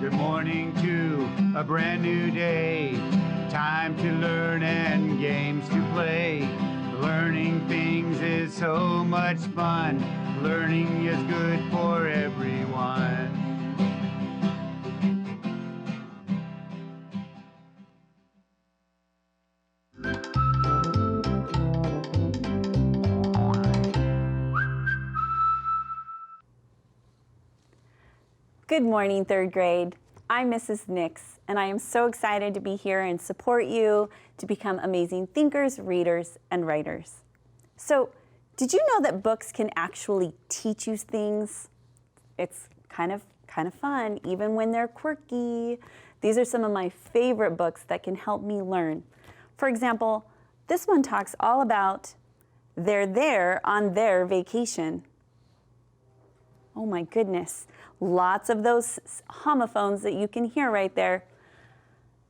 Good morning to a brand new day. Time to learn and games to play. Learning things is so much fun. Learning is good for everyone. Good morning, third grade. I'm Mrs. Nix, and I am so excited to be here and support you to become amazing thinkers, readers, and writers. So, did you know that books can actually teach you things? It's kind of fun, even when they're quirky. These are some of my favorite books that can help me learn. For example, this one talks all about they're there on their vacation. Oh my goodness, lots of those homophones that you can hear right there.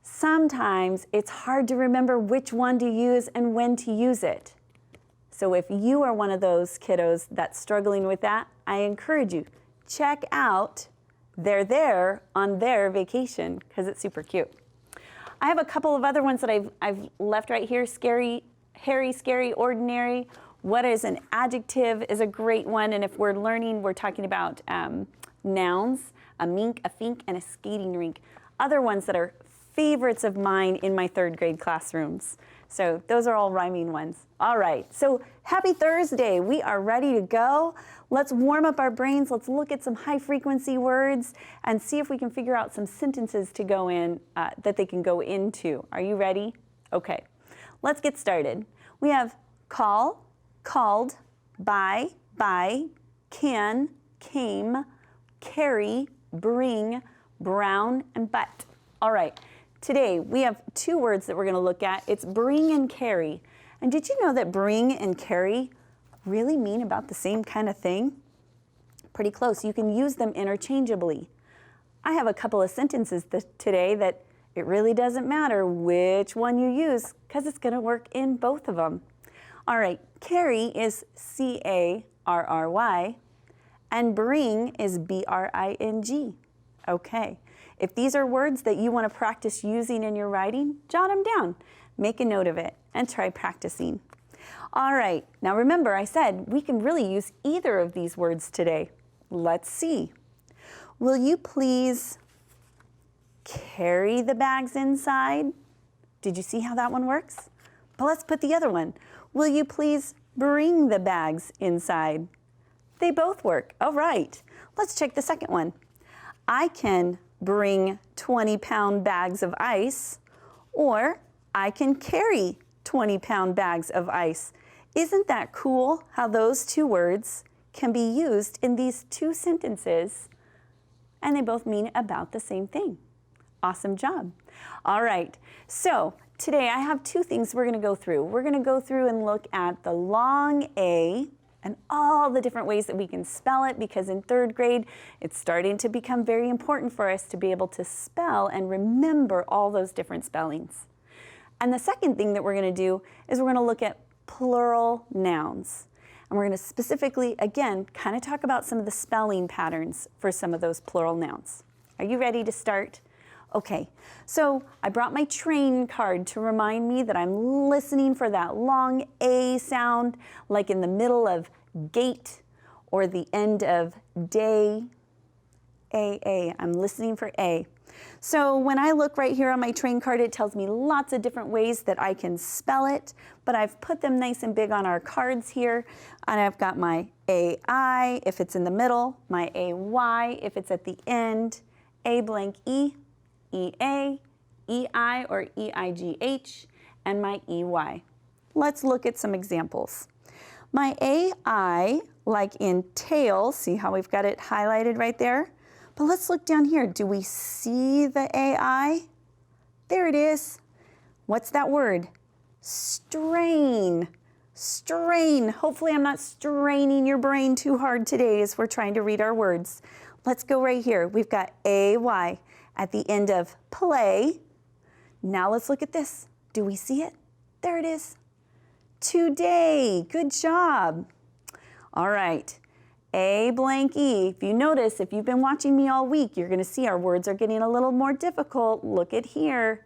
Sometimes it's hard to remember which one to use and when to use it. So if you are one of those kiddos that's struggling with that, I encourage you, check out They're There on Their Vacation, because it's super cute. I have a couple of other ones that I've left right here. Scary, hairy, scary, ordinary. What is an adjective is a great one, and if we're learning, we're talking about nouns, a mink, a fink, and a skating rink. Other ones that are favorites of mine in my third grade classrooms. So those are all rhyming ones. All right, so happy Thursday. We are ready to go. Let's warm up our brains. Let's look at some high frequency words and see if we can figure out some sentences to go in that they can go into. Are you ready? Okay, let's get started. We have call, called, by, can, came, carry, bring, brown, and but. All right, today we have two words that we're going to look at. It's bring and carry. And did you know that bring and carry really mean about the same kind of thing? Pretty close. You can use them interchangeably. I have a couple of sentences today that it really doesn't matter which one you use because it's going to work in both of them. All right, carry is C-A-R-R-Y, and bring is B-R-I-N-G. Okay, if these are words that you want to practice using in your writing, jot them down, make a note of it, and try practicing. All right, now remember I said we can really use either of these words today. Let's see. Will you please carry the bags inside? Did you see how that one works? But let's put the other one. Will you please bring the bags inside? They both work. All right, let's check the second one. I can bring 20-pound bags of ice, or I can carry 20-pound bags of ice. Isn't that cool how those two words can be used in these two sentences and they both mean about the same thing? Awesome job. All right, so today I have two things we're going to go through. We're going to go through and look at the long A and all the different ways that we can spell it, because in third grade it's starting to become very important for us to be able to spell and remember all those different spellings. And the second thing that we're going to do is we're going to look at plural nouns. And we're going to specifically, again, kind of talk about some of the spelling patterns for some of those plural nouns. Are you ready to start? Okay, so I brought my train card to remind me that I'm listening for that long A sound, like in the middle of gate or the end of day. A, I'm listening for A. So when I look right here on my train card, it tells me lots of different ways that I can spell it, but I've put them nice and big on our cards here. And I've got my AI if it's in the middle, my AY if it's at the end, A blank E, EA, EI or EIGH, and my EY. Let's look at some examples. My AI, like in tail, see how we've got it highlighted right there? But let's look down here. Do we see the AI? There it is. What's that word? Strain. Strain. Hopefully I'm not straining your brain too hard today as we're trying to read our words. Let's go right here. We've got AY at the end of play. Now let's look at this. Do we see it? There it is. Today. Good job. All right. A blank E. If you notice, if you've been watching me all week, you're going to see our words are getting a little more difficult. Look at here.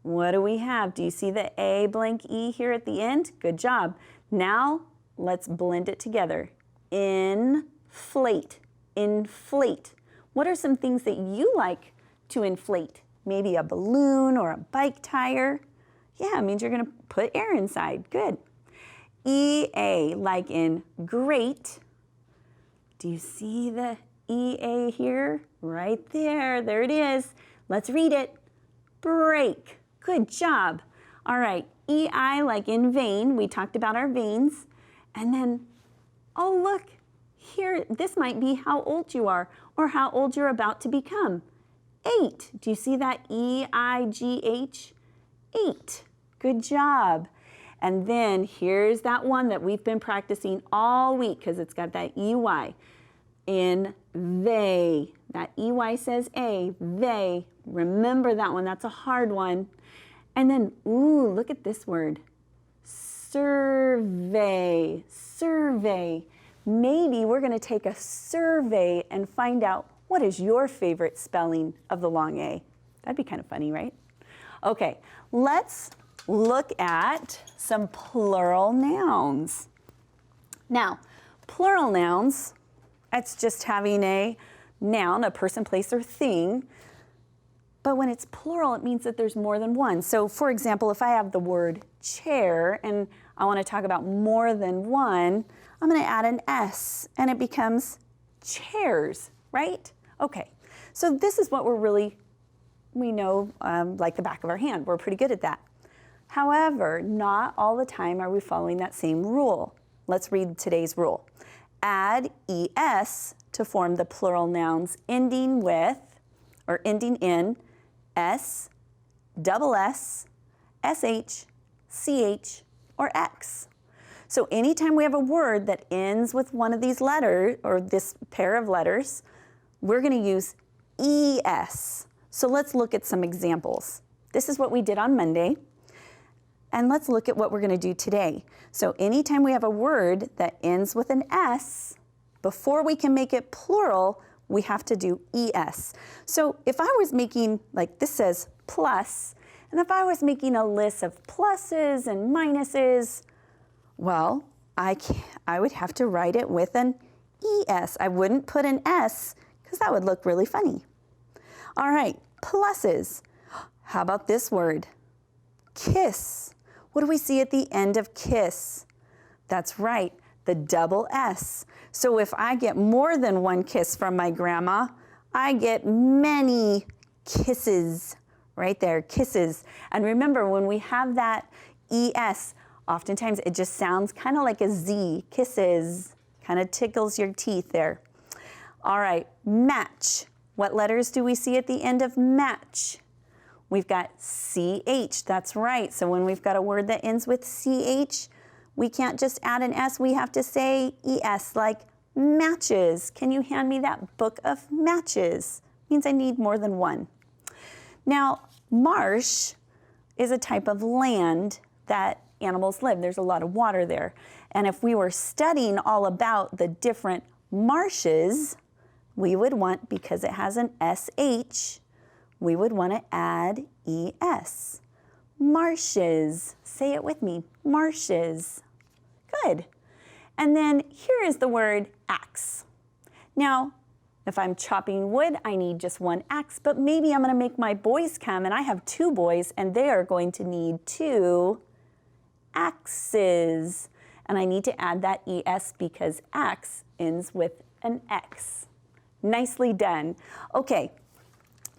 What do we have? Do you see the A blank E here at the end? Good job. Now, let's blend it together. Inflate. Inflate. What are some things that you like to inflate? Maybe a balloon or a bike tire. Yeah, it means you're going to put air inside. Good. EA, like in great. Do you see the EA here? Right there. There it is. Let's read it. Break. Good job. All right. EI, like in vein. We talked about our veins. And then, oh, look. Here, this might be how old you are or how old you're about to become. 8. Do you see that EIGH? 8. Good job. And then here's that one that we've been practicing all week because it's got that EY. In they. That EY says A, they. Remember that one. That's a hard one. And then, ooh, look at this word. Survey. Survey. Maybe we're going to take a survey and find out what is your favorite spelling of the long A. That'd be kind of funny, right? Okay, let's look at some plural nouns. Now, plural nouns, it's just having a noun, a person, place, or thing. But when it's plural, it means that there's more than one. So for example, if I have the word chair and I want to talk about more than one, I'm going to add an S and it becomes chairs, right? Okay, so this is what we know like the back of our hand. We're pretty good at that. However, not all the time are we following that same rule. Let's read today's rule. Add ES to form the plural nouns ending with, or ending in, S, double S, SH, CH, or X. So anytime we have a word that ends with one of these letters, or this pair of letters, we're going to use ES. So let's look at some examples. This is what we did on Monday. And let's look at what we're going to do today. So anytime we have a word that ends with an S, before we can make it plural, we have to do ES. So if I was making, like this says plus, and if I was making a list of pluses and minuses, well, I would have to write it with an ES. I wouldn't put an S because that would look really funny. All right, pluses. How about this word? Kiss. What do we see at the end of kiss? That's right, the double S. So if I get more than one kiss from my grandma, I get many kisses. Right there, kisses. And remember, when we have that ES, oftentimes it just sounds kind of like a Z, kisses. Kind of tickles your teeth there. All right, match. What letters do we see at the end of match? We've got CH, that's right. So when we've got a word that ends with CH, we can't just add an S, we have to say ES, like matches. Can you hand me that book of matches? Means I need more than one. Now, marsh is a type of land that animals live. There's a lot of water there. And if we were studying all about the different marshes, we would want, because it has an SH, we would want to add ES. Marshes. Say it with me. Marshes. Good. And then here is the word axe. Now, if I'm chopping wood, I need just one axe, but maybe I'm going to make my boys come, and I have 2 boys, and they are going to need 2 axes. And I need to add that ES because axe ends with an X. Nicely done. Okay,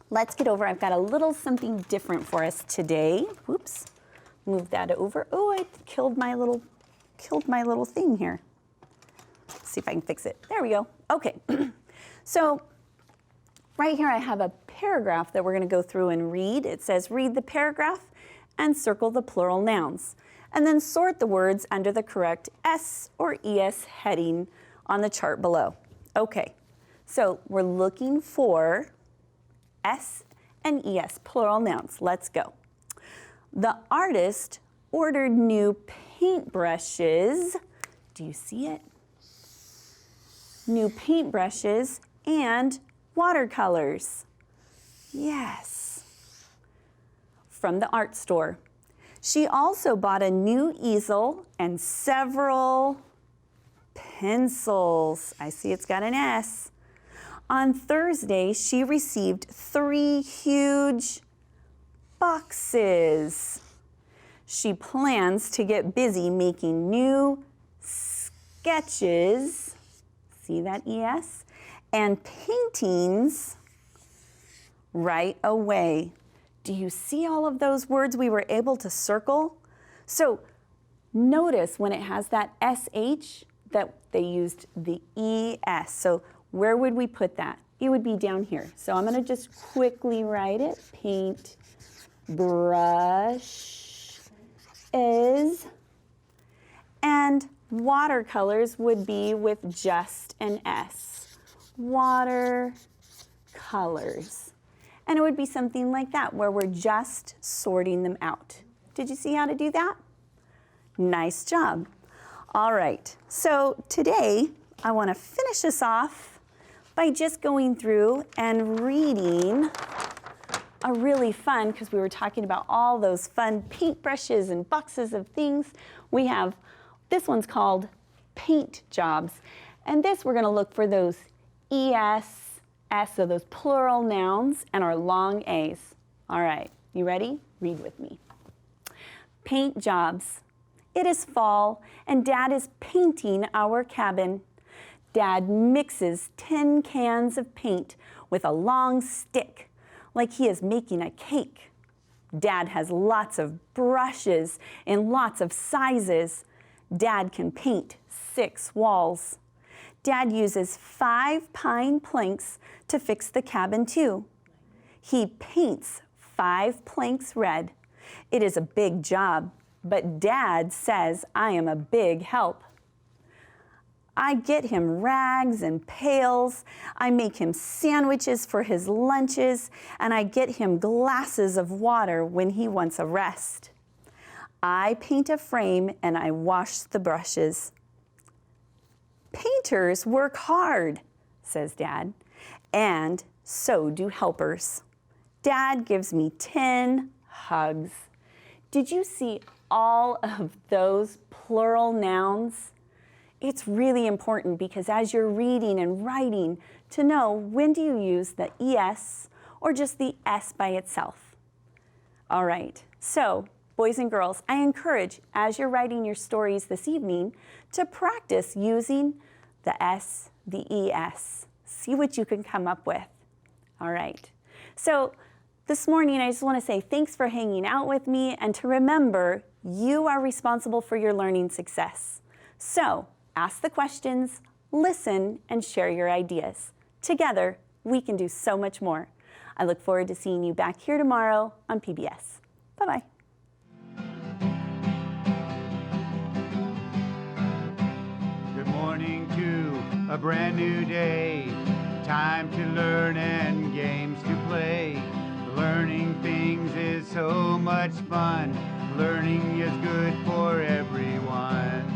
let's get over. I've got a little something different for us today. Whoops, move that over. Oh, I killed my little thing here. Let's see if I can fix it. There we go. Okay, so right here I have a paragraph that we're going to go through and read. It says, read the paragraph and circle the plural nouns, and then sort the words under the correct S or ES heading on the chart below. Okay, so we're looking for S and ES, plural nouns. Let's go. The artist ordered new paintbrushes. Do you see it? new paintbrushes, and watercolors. Yes. From the art store. She also bought a new easel and several pencils. I see it's got an S. On Thursday, she received 3 huge boxes. She plans to get busy making new sketches, see that ES, and paintings right away. Do you see all of those words we were able to circle? So notice when it has that SH that they used the ES. So where would we put that? It would be down here. So I'm going to just quickly write it. Paint brush is. And watercolors would be with just an S. Watercolors. And it would be something like that where we're just sorting them out. Did you see how to do that? Nice job. All right, so today I want to finish this off by just going through and reading a really fun, because we were talking about all those fun paintbrushes and boxes of things. We have, this one's called Paint Jobs. And this we're going to look for those ES, S, so those plural nouns, and our long A's. All right, you ready? Read with me. Paint jobs. It is fall, and Dad is painting our cabin. Dad mixes 10 cans of paint with a long stick, like he is making a cake. Dad has lots of brushes in lots of sizes. Dad can paint 6 walls. Dad uses 5 pine planks to fix the cabin too. He paints 5 planks red. It is a big job, but Dad says I am a big help. I get him rags and pails. I make him sandwiches for his lunches, and I get him glasses of water when he wants a rest. I paint a frame and I wash the brushes. Painters work hard, says Dad, and so do helpers. Dad gives me 10 hugs. Did you see all of those plural nouns? It's really important because as you're reading and writing, to know when do you use the ES or just the S by itself. All right, so boys and girls, I encourage, as you're writing your stories this evening, to practice using the S, the ES. See what you can come up with. All right, so this morning I just want to say thanks for hanging out with me, and to remember, you are responsible for your learning success. So ask the questions, listen, and share your ideas. Together, we can do so much more. I look forward to seeing you back here tomorrow on PBS. Bye-bye. Good morning to a brand new day. Time to learn and games to play. Learning things is so much fun. Learning is good for everyone.